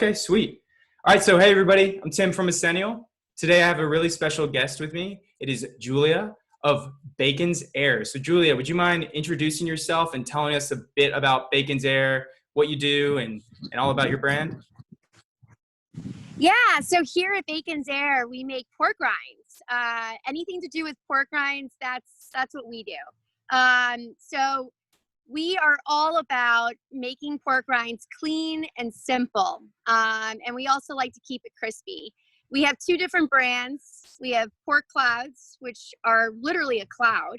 Okay, sweet. All right, so hey everybody, I'm Tim from Ascennial. Today I have a really special guest with me. It is Julia of Bacon's Heir. So Julia, would you mind introducing yourself and telling us a bit about Bacon's Heir, what you do, and all about your brand? Yeah, so here at Bacon's Heir, we make pork rinds. Anything to do with pork rinds, that's what we do. So we are all about making pork rinds clean and simple. And we also like to keep it crispy. We have two different brands. We have pork clouds, which are literally a cloud,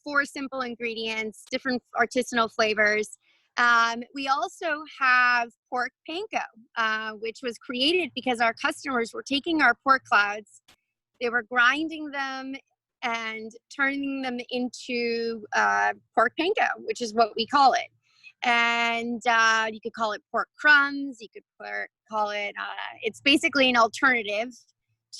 four simple ingredients, different artisanal flavors. We also have pork panko, which was created because our customers were taking our pork clouds, they were grinding them and turning them into pork panko, which is what we call it. And you could call it pork crumbs. You could call it, it's basically an alternative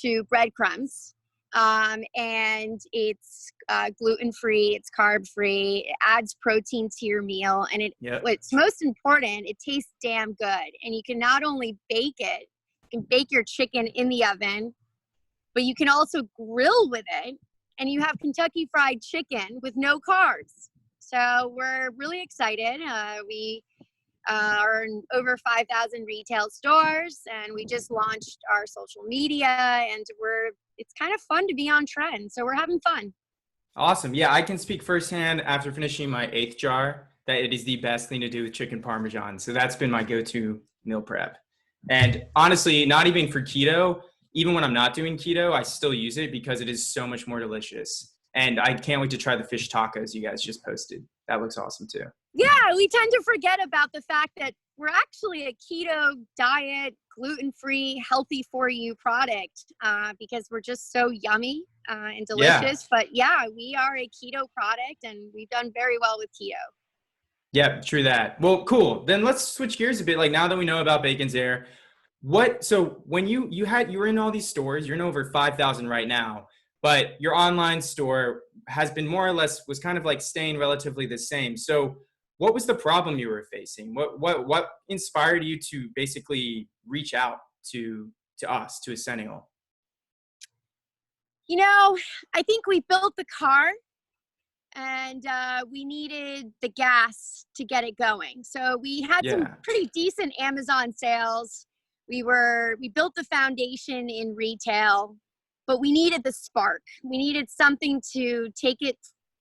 to breadcrumbs. And it's gluten-free, it's carb-free, it adds protein to your meal, and what's most important, it tastes damn good. And you can not only bake it, you can bake your chicken in the oven, but you can also grill with it, and you have Kentucky Fried Chicken with no carbs. So we're really excited. We are in over 5,000 retail stores, and we just launched our social media, and it's kind of fun to be on trend. So we're having fun. Awesome. Yeah, I can speak firsthand after finishing my 8th jar that it is the best thing to do with chicken parmesan. So that's been my go-to meal prep. And honestly, not even for keto, even when I'm not doing keto, I still use it because it is so much more delicious. And I can't wait to try the fish tacos you guys just posted. That looks awesome too. Yeah, we tend to forget about the fact that we're actually a keto diet, gluten-free, healthy for you product because we're just so yummy and delicious. Yeah. But yeah, we are a keto product and we've done very well with keto. Yeah, true that. Well, cool. Then let's switch gears a bit. Like now that we know about Bacon's Heir, so when you were in all these stores, you're in over 5,000 right now, but your online store has been more or less was kind of like staying relatively the same. So what was the problem you were facing? What inspired you to basically reach out to us, to Ascennial? You know, I think we built the car and we needed the gas to get it going. So we had some pretty decent Amazon sales. We built the foundation in retail, but we needed the spark. We needed something to take it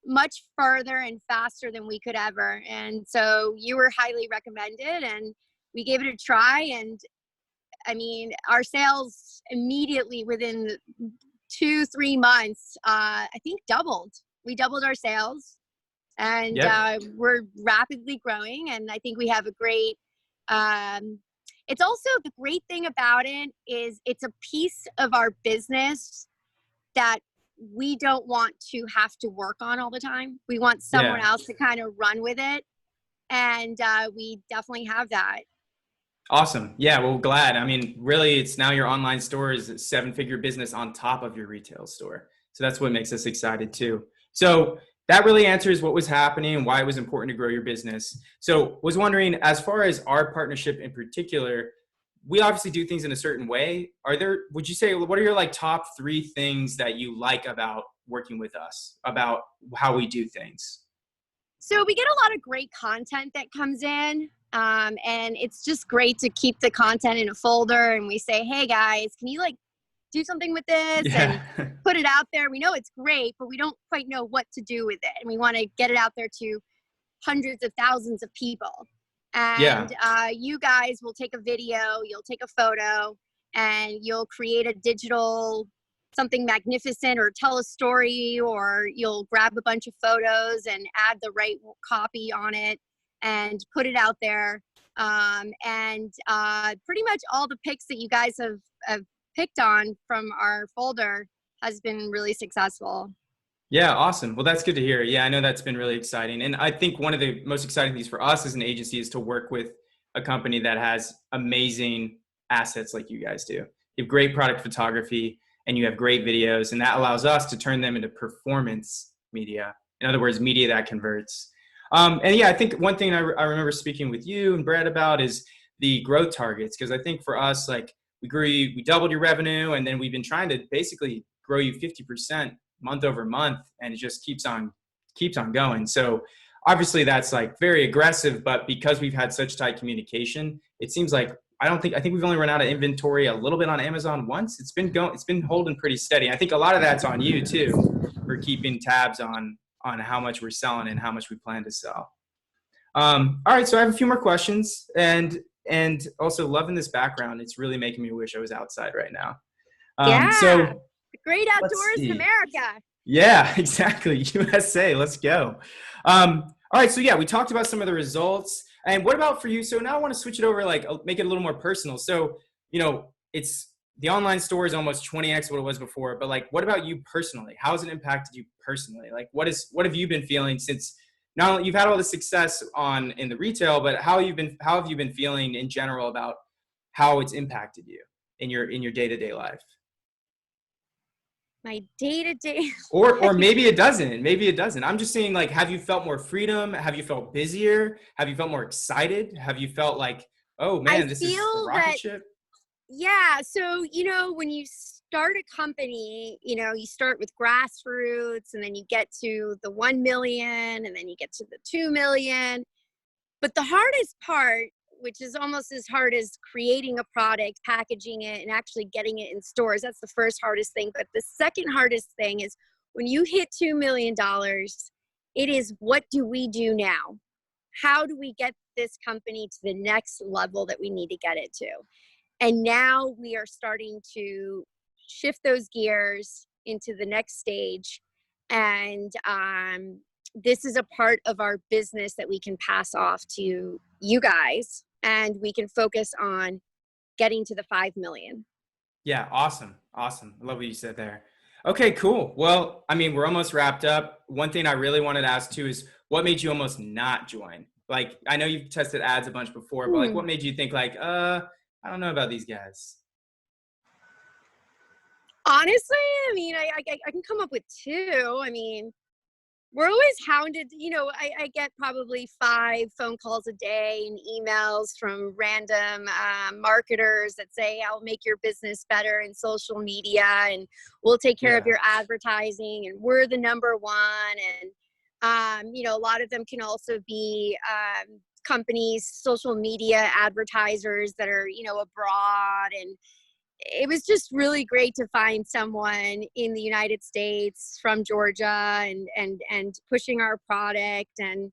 much further and faster than we could ever. And so you were highly recommended and we gave it a try. And I mean, our sales immediately within 2-3 months, I think doubled. We doubled our sales and we're rapidly growing. And I think we have a great, it's also the great thing about it is it's a piece of our business that we don't want to have to work on all the time. We want someone else to kind of run with it. And we definitely have that. Awesome. Yeah, well, glad. I mean, really, it's now your online store is a 7-figure business on top of your retail store. So that's what makes us excited too. So that really answers what was happening and why it was important to grow your business. So was wondering, as far as our partnership in particular, we obviously do things in a certain way. Would you say, what are your top 3 things that you like about working with us, about how we do things? So we get a lot of great content that comes in. And it's just great to keep the content in a folder and we say, hey guys, can you do something with this and put it out there? We know it's great, but we don't quite know what to do with it. And we want to get it out there to hundreds of thousands of people. And you guys will take a video, you'll take a photo, and you'll create a digital something magnificent or tell a story, or you'll grab a bunch of photos and add the right copy on it and put it out there. And pretty much all the pics that you guys have picked on from our folder has been really successful. Yeah, awesome. Well, that's good to hear. Yeah, I know that's been really exciting. And I think one of the most exciting things for us as an agency is to work with a company that has amazing assets like you guys do. You have great product photography and you have great videos, and that allows us to turn them into performance media. In other words, media that converts. And yeah, I think one thing I remember speaking with you and Brad about is the growth targets. Cause I think for us, like we doubled your revenue, and then we've been trying to basically grow you 50% month over month. And it just keeps on going. So obviously that's like very aggressive, but because we've had such tight communication, it seems like I think we've only run out of inventory a little bit on Amazon once. It's been holding pretty steady. I think a lot of that's on you too, for keeping tabs on how much we're selling and how much we plan to sell. All right, so I have a few more questions, and also loving this background. It's really making me wish I was outside right now. So the great outdoors in America. Yeah, exactly. USA, let's go. All right, so yeah, we talked about some of the results. And what about for you? So now I want to switch it over, like make it a little more personal. So, it's the online store is almost 20x what it was before, but like, what about you personally? How has it impacted you personally? Like, what have you been feeling since not only you've had all the success in the retail, but how have you been feeling in general about how it's impacted you in your day-to-day life? My day-to-day or maybe it doesn't. I'm just saying, like, have you felt more freedom? Have you felt busier? Have you felt more excited? Have you felt like, oh man, this is a rocket ship? Yeah. So, when you start a company, you start with grassroots, and then you get to the 1 million, and then you get to the 2 million. But the hardest part, which is almost as hard as creating a product, packaging it, and actually getting it in stores. That's the first hardest thing. But the second hardest thing is when you hit $2 million, it is, what do we do now? How do we get this company to the next level that we need to get it to? And now we are starting to shift those gears into the next stage. And this is a part of our business that we can pass off to you guys, and we can focus on getting to the 5 million. Yeah. Awesome. I love what you said there. Okay, cool. Well, I mean, we're almost wrapped up. One thing I really wanted to ask too is, what made you almost not join? Like, I know you've tested ads a bunch before, but like, what made you think like, I don't know about these guys? Honestly, I mean, I can come up with two. I mean, we're always hounded. I get probably 5 phone calls a day and emails from random marketers that say, I'll make your business better in social media, and we'll take care of your advertising, and we're the number one. And, a lot of them can also be companies, social media advertisers that are, abroad. And it was just really great to find someone in the United States from Georgia and pushing our product and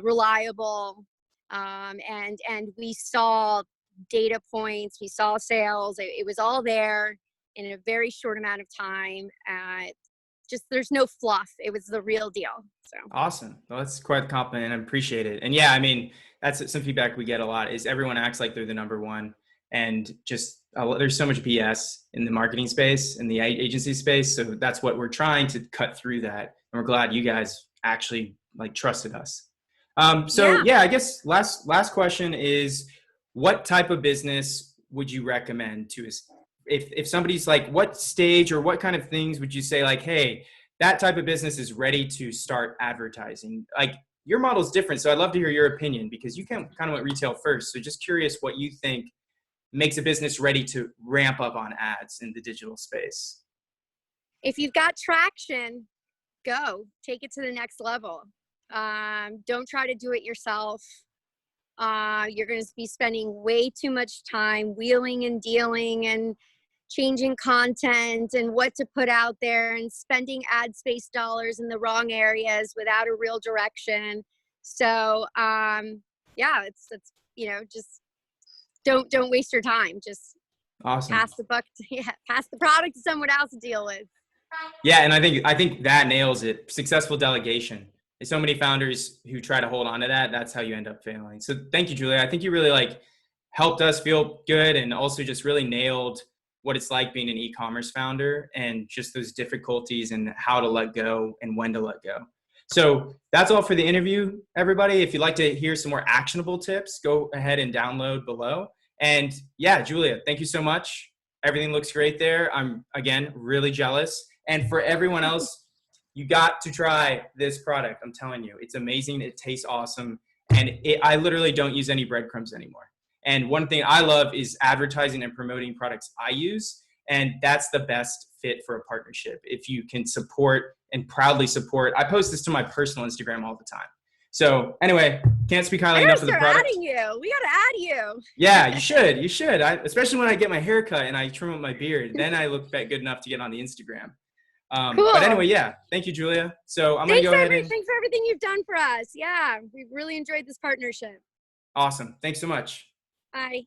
reliable. And we saw data points, we saw sales. It was all there in a very short amount of time. Just there's no fluff. It was the real deal. So awesome. Well, that's quite a compliment. I appreciate it. And yeah, I mean, that's some feedback we get a lot, is everyone acts like they're the number one. And just there's so much BS in the marketing space, in the agency space. So that's what we're trying to cut through that. And we're glad you guys actually like trusted us. I guess last question is, what type of business would you recommend to us? If somebody's like, what stage or what kind of things would you say like, hey, that type of business is ready to start advertising? Like, your model is different. So I'd love to hear your opinion, because you kind of went retail first. So just curious what you think makes a business ready to ramp up on ads in the digital space. If you've got traction, go take it to the next level. Don't try to do it yourself. You're going to be spending way too much time wheeling and dealing and changing content and what to put out there, and spending ad space dollars in the wrong areas without a real direction. So it's just don't waste your time. Just awesome. Pass the product to someone else to deal with. Yeah, and I think that nails it. Successful delegation. There's so many founders who try to hold on to that. That's how you end up failing. So thank you, Julia. I think you really helped us feel good, and also just really nailed what it's like being an e-commerce founder, and just those difficulties and how to let go and when to let go. So that's all for the interview, everybody. If you'd like to hear some more actionable tips, go ahead and download below. And yeah, Julia, thank you so much. Everything looks great there. I'm, again, really jealous. And for everyone else, you got to try this product. I'm telling you, it's amazing. It tastes awesome. And I literally don't use any breadcrumbs anymore. And one thing I love is advertising and promoting products I use. And that's the best fit for a partnership. If you can support and proudly support, I post this to my personal Instagram all the time. So anyway, can't speak highly enough of the product. Adding you. We got to add you. Yeah, you should. You should. Especially when I get my hair cut and I trim up my beard, then I look good enough to get on the Instagram. Cool. But anyway, yeah. Thank you, Julia. So I'm going to go ahead and... Thanks for everything you've done for us. Yeah, we've really enjoyed this partnership. Awesome. Thanks so much. Bye.